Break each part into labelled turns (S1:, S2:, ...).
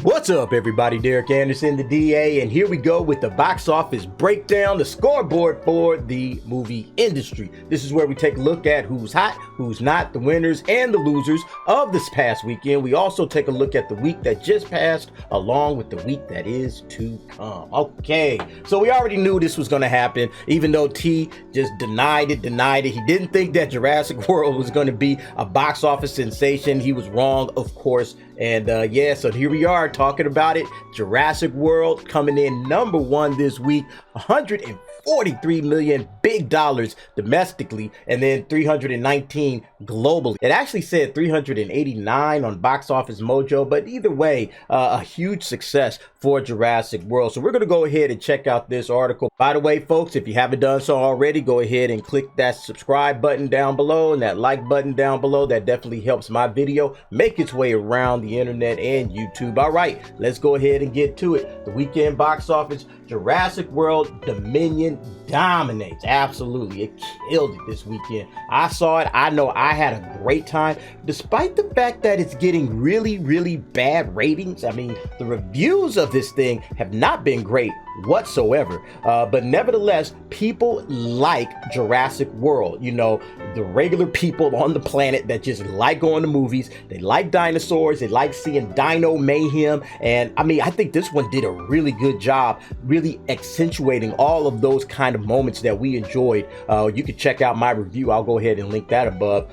S1: What's up, everybody? Derek Anderson, the DA, and here we go with the box office breakdown, the scoreboard for the movie industry. This is where we take a look at who's hot, who's not, the winners and the losers of this past weekend. We also take a look at the week that just passed, along with the week that is to come. Okay, so we already knew this was going to happen, even though T just denied it. He didn't think that Jurassic World was going to be a box office sensation. He was wrong, of course. And yeah, so here we are talking about it. Jurassic World coming in number one this week, 143 million big dollars domestically, and then 319 globally. It actually said 389 on Box Office Mojo, but either way, a huge success for Jurassic World. So we're going to go ahead and check out this article. By the way, folks, if you haven't done so already, go ahead and click that subscribe button down below and that like button down below. That definitely helps my video make its way around the internet and YouTube. All right, let's go ahead and get to it. The weekend box office, Jurassic World Dominion dominates. Absolutely, it killed it this weekend. I saw it. I know I had a great time, despite the fact that it's getting really bad ratings. I mean, the reviews of this thing have not been great whatsoever, but nevertheless, people like Jurassic World. You know, the regular people on the planet that just like going to movies. They like dinosaurs. They like seeing dino mayhem. And I mean, I think this one did a really good job, really accentuating all of those kind of moments that we enjoyed. You can check out my review. I'll go ahead and link that above.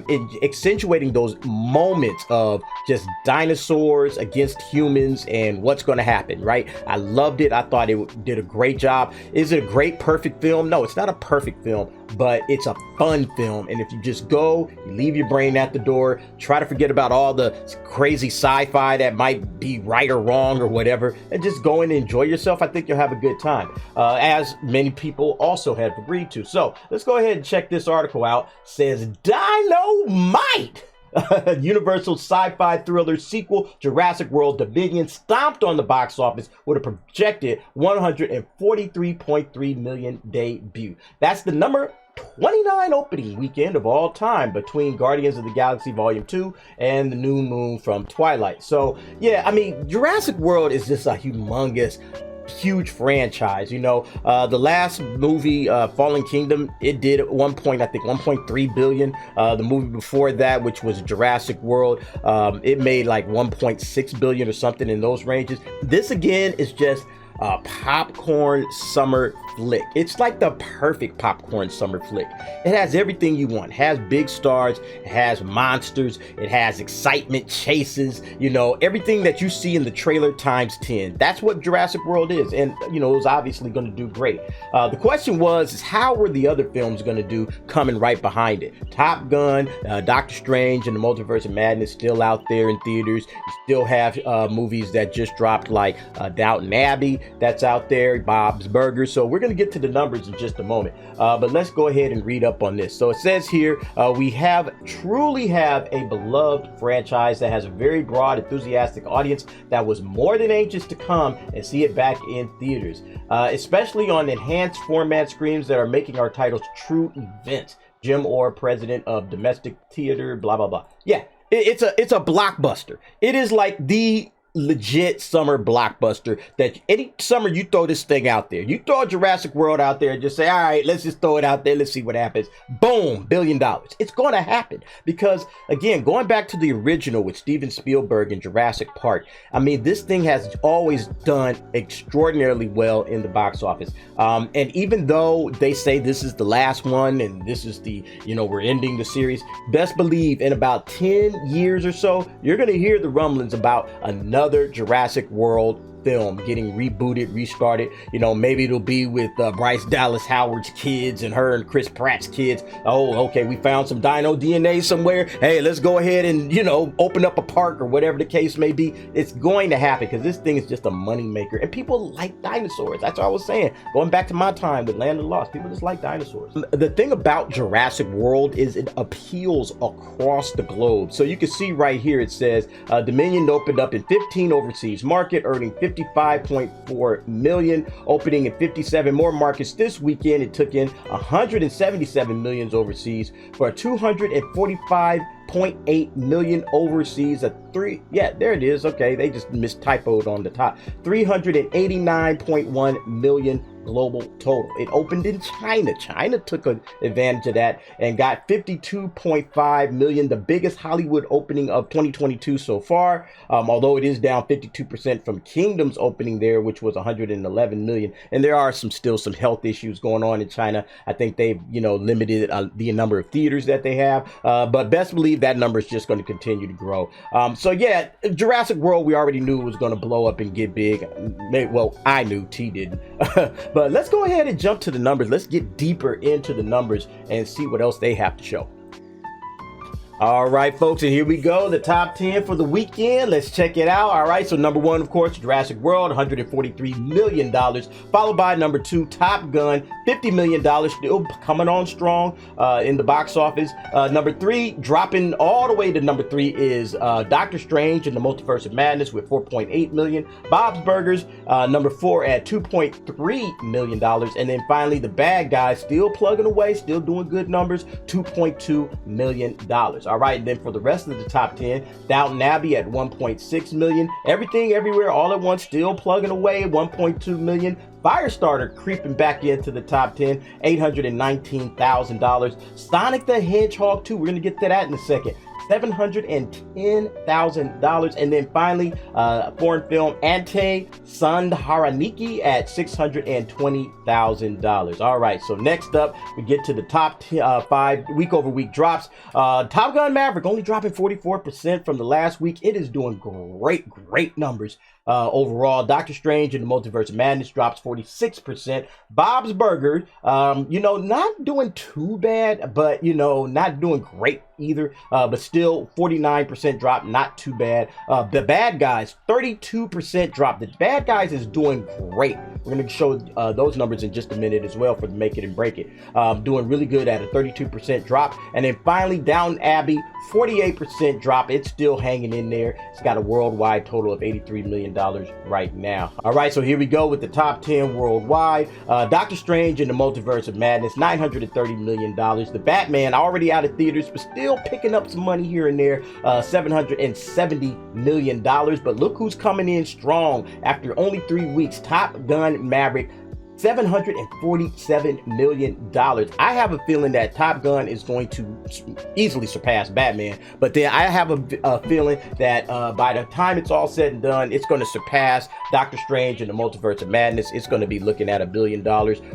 S1: In accentuating those moments of just dinosaurs against humans and what's going to happen, right? I loved it. I thought it did a great job. Is it a great, perfect film? No, it's not a perfect film, but it's a fun film. And if you just go, you leave your brain at the door, try to forget about all the crazy sci-fi that might be right or wrong or whatever, and just go in and enjoy yourself, I think you'll have a good time, as many people also have agreed to. So let's go ahead and check this article out. It says Dynamite! Universal sci-fi thriller sequel Jurassic World Dominion stomped on the box office with a projected 143.3 million debut. That's the number 29 opening weekend of all time, between Guardians of the Galaxy Volume 2 and The New Moon from Twilight. So yeah, I mean, Jurassic World is just a humongous, huge franchise. You know, the last movie, Fallen Kingdom, it did at one point, I think 1.3 billion. The movie before that, which was Jurassic World, it made like 1.6 billion or something in those ranges. This again is just a popcorn summer flick. It's like the perfect popcorn summer flick. It has everything you want. It has big stars, it has monsters, it has excitement, chases, you know, everything that you see in the trailer times 10. That's what Jurassic World is, and you know, it was obviously going to do great. The question is how were the other films going to do coming right behind it? Top Gun, Doctor Strange and the Multiverse of Madness still out there in theaters. You still have movies that just dropped, like Downton Abbey, that's out there, Bob's Burgers. So we're going to get to the numbers in just a moment, but let's go ahead and read up on this. So it says here, we truly have a beloved franchise that has a very broad, enthusiastic audience that was more than anxious to come and see it back in theaters, especially on enhanced format screens that are making our titles true events. Jim Orr, president of Domestic Theater, blah blah blah. Yeah, it's a blockbuster. It is like the legit summer blockbuster that any summer you throw this thing out there. You throw Jurassic World out there and just say, all right, let's just throw it out there. Let's see what happens. Boom, $1 billion. It's going to happen because, again, going back to the original with Steven Spielberg and Jurassic Park, I mean, this thing has always done extraordinarily well in the box office. And even though they say this is the last one and this is the, you know, we're ending the series, best believe in about 10 years or so, you're going to hear the rumblings about another Jurassic World film getting rebooted, restarted. You know, maybe it'll be with Bryce Dallas Howard's kids and her and Chris Pratt's kids. Oh, okay, we found some dino DNA somewhere. Hey, let's go ahead and, you know, open up a park or whatever the case may be. It's going to happen because this thing is just a money maker, and people like dinosaurs. That's what I was saying. Going back to my time with Land of the Lost, people just like dinosaurs. The thing about Jurassic World is it appeals across the globe. So you can see right here, it says Dominion opened up in 15 overseas market, earning 55.4 million, opening in 57 more markets this weekend. It took in 177 million overseas for a 245 3.8 million overseas. There it is. Okay, they just mistypoed on the top. 389.1 million global total. It opened in China. China took advantage of that and got 52.5 million, the biggest Hollywood opening of 2022 so far, although it is down 52% from Kingdom's opening there, which was 111 million. And there are still some health issues going on in China. I think they've limited the number of theaters that they have, but best believe that number is just going to continue to grow. So yeah, Jurassic World, we already knew it was going to blow up and get big. Well, I knew, T didn't. But let's go ahead and jump to the numbers. Let's get deeper into the numbers and see what else they have to show. All right, folks, and here we go. The top 10 for the weekend. Let's check it out. All right, so number one, of course, Jurassic World, $143 million. Followed by number two, Top Gun, $50 million. Still coming on strong in the box office. Number three, dropping all the way to number three, is Doctor Strange in the Multiverse of Madness with $4.8 million. Bob's Burgers, number four at $2.3 million. And then finally, The Bad Guys, still plugging away, still doing good numbers, $2.2 million. All right, and then for the rest of the top 10, Downton Abbey at 1.6 million. Everything Everywhere All at Once, still plugging away, 1.2 million. Firestarter creeping back into the top 10, $819,000. Sonic the Hedgehog 2, we're going to get to that in a second, $710,000. And then finally, foreign film Ante Sandharaniki at $620,000. All right, so next up, we get to the top 5 week-over-week drops. Top Gun Maverick only dropping 44% from the last week. It is doing great numbers. Overall, Doctor Strange in the Multiverse of Madness drops 46%. Bob's Burgers, not doing too bad, but, not doing great either, but still 49% drop, not too bad. The Bad Guys, 32% drop. The Bad Guys is doing great. We're going to show those numbers in just a minute as well for the Make It and Break It. Doing really good at a 32% drop. And then finally, Downton Abbey, 48% drop. It's still hanging in there. It's got a worldwide total of $83 million right now. All right, so here we go with the top 10 worldwide. Doctor Strange in the Multiverse of Madness, $930 million. The Batman, already out of theaters, but still picking up some money here and there, $770 million. But look who's coming in strong after only 3 weeks. Top Gun Maverick, $747 million. I have a feeling that Top Gun is going to easily surpass Batman, but then I have a feeling that by the time it's all said and done, it's going to surpass Doctor Strange and the Multiverse of Madness. It's going to be looking at $1 billion,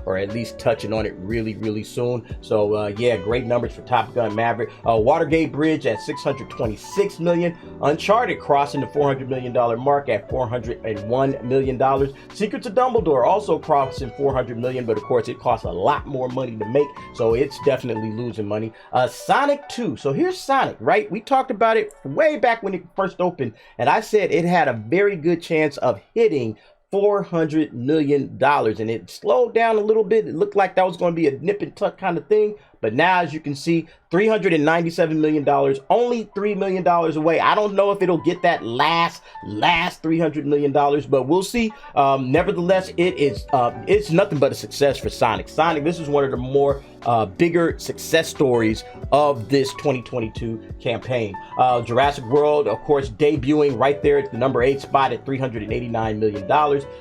S1: or at least touching on it really soon. So yeah, great numbers for Top Gun Maverick. Watergate Bridge at $626 million. Uncharted crossing the $400 million mark at $401 million. Secrets of Dumbledore also crossing $400 million, but of course it costs a lot more money to make, so it's definitely losing money. Sonic 2. So here's Sonic, right? We talked about it way back when it first opened, and I said it had a very good chance of hitting $400 million, and it slowed down a little bit. It looked like that was going to be a nip and tuck kind of thing, but now, as you can see, $397 million, only $3 million away. I don't know if it'll get that last $300 million, but we'll see. Nevertheless, it's nothing but a success for Sonic. This is one of the more bigger success stories of this 2022 campaign. Jurassic World, of course, debuting right there at the number 8 spot at $389 million.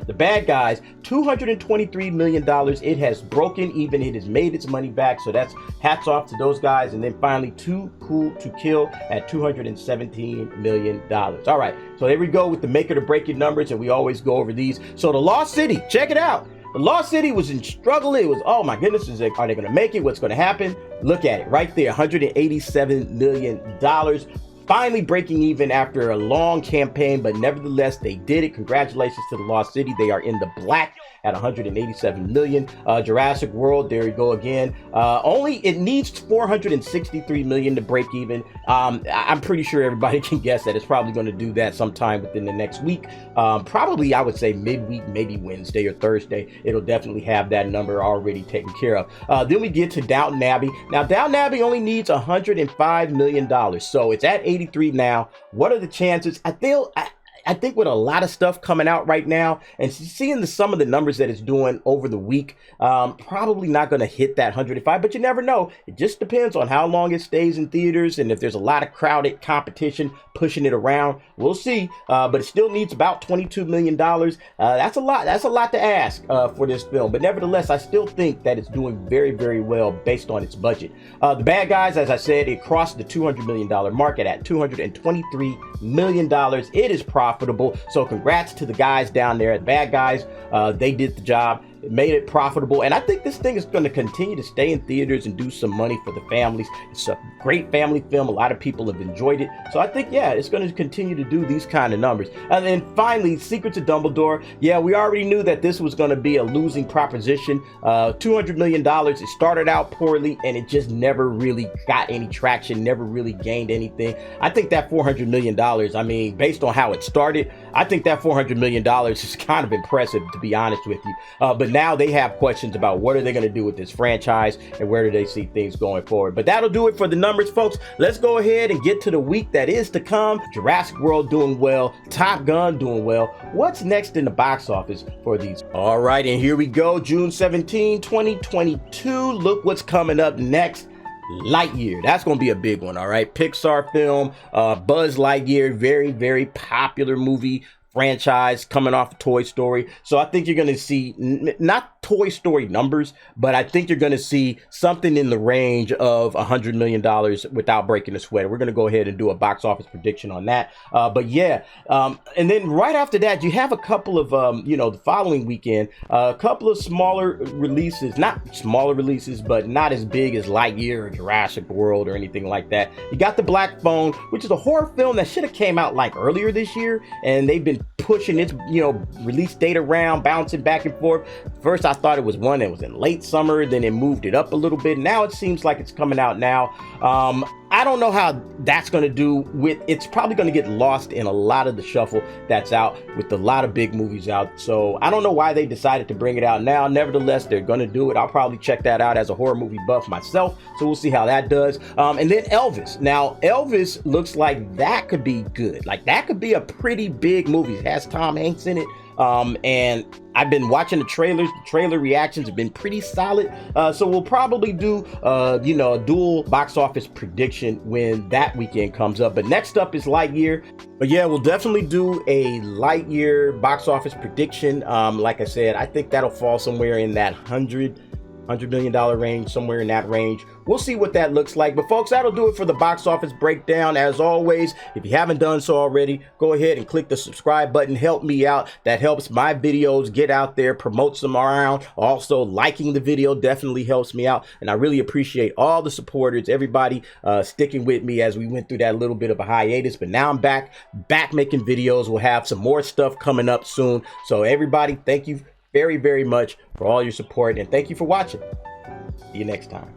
S1: The Bad Guys, $223 million. It has broken even. It has made its money back, so that's hats off to those guys. And then finally, Too Cool to Kill at $217 million. All right, so there we go with the Make It or Break It numbers, and we always go over these. So The Lost City, check it out. The Lost City was in struggle. It was, oh my goodness, are they going to make it? What's going to happen? Look at it right there, $187 million. Finally breaking even after a long campaign, but nevertheless, they did it. Congratulations to The Lost City. They are in the black at $187 million. Jurassic World, there you go again. It needs $463 million to break even. I'm pretty sure everybody can guess that it's probably going to do that sometime within the next week. Probably, I would say midweek, maybe Wednesday or Thursday. It'll definitely have that number already taken care of. Then we get to Downton Abbey. Now, Downton Abbey only needs $105 million. So it's at 83 now. What are the chances? I think with a lot of stuff coming out right now and seeing some of the numbers that it's doing over the week, probably not going to hit that 105, but you never know. It just depends on how long it stays in theaters and if there's a lot of crowded competition pushing it around. We'll see, but it still needs about $22 million. That's a lot. That's a lot to ask for this film, but nevertheless, I still think that it's doing very, very well based on its budget. The Bad Guys, as I said, it crossed the $200 million market at $223 million. It is profitable, so congrats to the guys down there at Bad Guys. They did the job. It made it profitable, and I think this thing is going to continue to stay in theaters and do some money for the families. It's a great family film. A lot of people have enjoyed it, so I think, yeah, it's going to continue to do these kind of numbers. And then finally, Secrets of Dumbledore. Yeah, we already knew that this was going to be a losing proposition. $200 million. It started out poorly, and it just never really got any traction, never really gained anything. I think that $400 million, I mean, based on how it started, I think that $400 million is kind of impressive, to be honest with you. But now they have questions about what are they going to do with this franchise and where do they see things going forward. But that'll do it for the numbers, folks. Let's go ahead and get to the week that is to come. Jurassic World doing well. Top Gun doing well. What's next in the box office for these? All right, and here we go. June 17, 2022. Look what's coming up next. Lightyear. That's going to be a big one, all right? Pixar film, Buzz Lightyear, very, very popular movie franchise coming off of Toy Story. So I think you're going to see not Toy Story numbers, but I think you're going to see something in the range of $100 million without breaking a sweat. We're going to go ahead and do a box office prediction on that. But yeah, and then right after that, you have a couple of, the following weekend, a couple of smaller releases, not smaller releases, but not as big as Lightyear or Jurassic World or anything like that. You got The Black Phone, which is a horror film that should have came out like earlier this year, and they've been pushing its release date around, bouncing back and forth. First I thought it was one that was in late summer, then it moved it up a little bit. Now it seems like it's coming out now. I don't know how that's going to do with, it's probably going to get lost in a lot of the shuffle that's out with a lot of big movies out. So I don't know why they decided to bring it out now. Nevertheless, they're going to do it. I'll probably check that out as a horror movie buff myself. So we'll see how that does. And then Elvis. Now, Elvis looks like that could be good. Like that could be a pretty big movie. It has Tom Hanks in it. And I've been watching the trailers. The trailer reactions have been pretty solid. So we'll probably do, a dual box office prediction when that weekend comes up. But next up is Lightyear. But yeah, we'll definitely do a Lightyear box office prediction. Like I said, I think that'll fall somewhere in that $100 million range, somewhere in that range. We'll see what that looks like. But folks, that'll do it for the box office breakdown. As always, if you haven't done so already, go ahead and click the subscribe button. Help me out. That helps my videos get out there, promotes them around. Also, liking the video definitely helps me out. And I really appreciate all the supporters, everybody sticking with me as we went through that little bit of a hiatus. But now I'm back making videos. We'll have some more stuff coming up soon. So everybody, thank you very, very much for all your support. And thank you for watching. See you next time.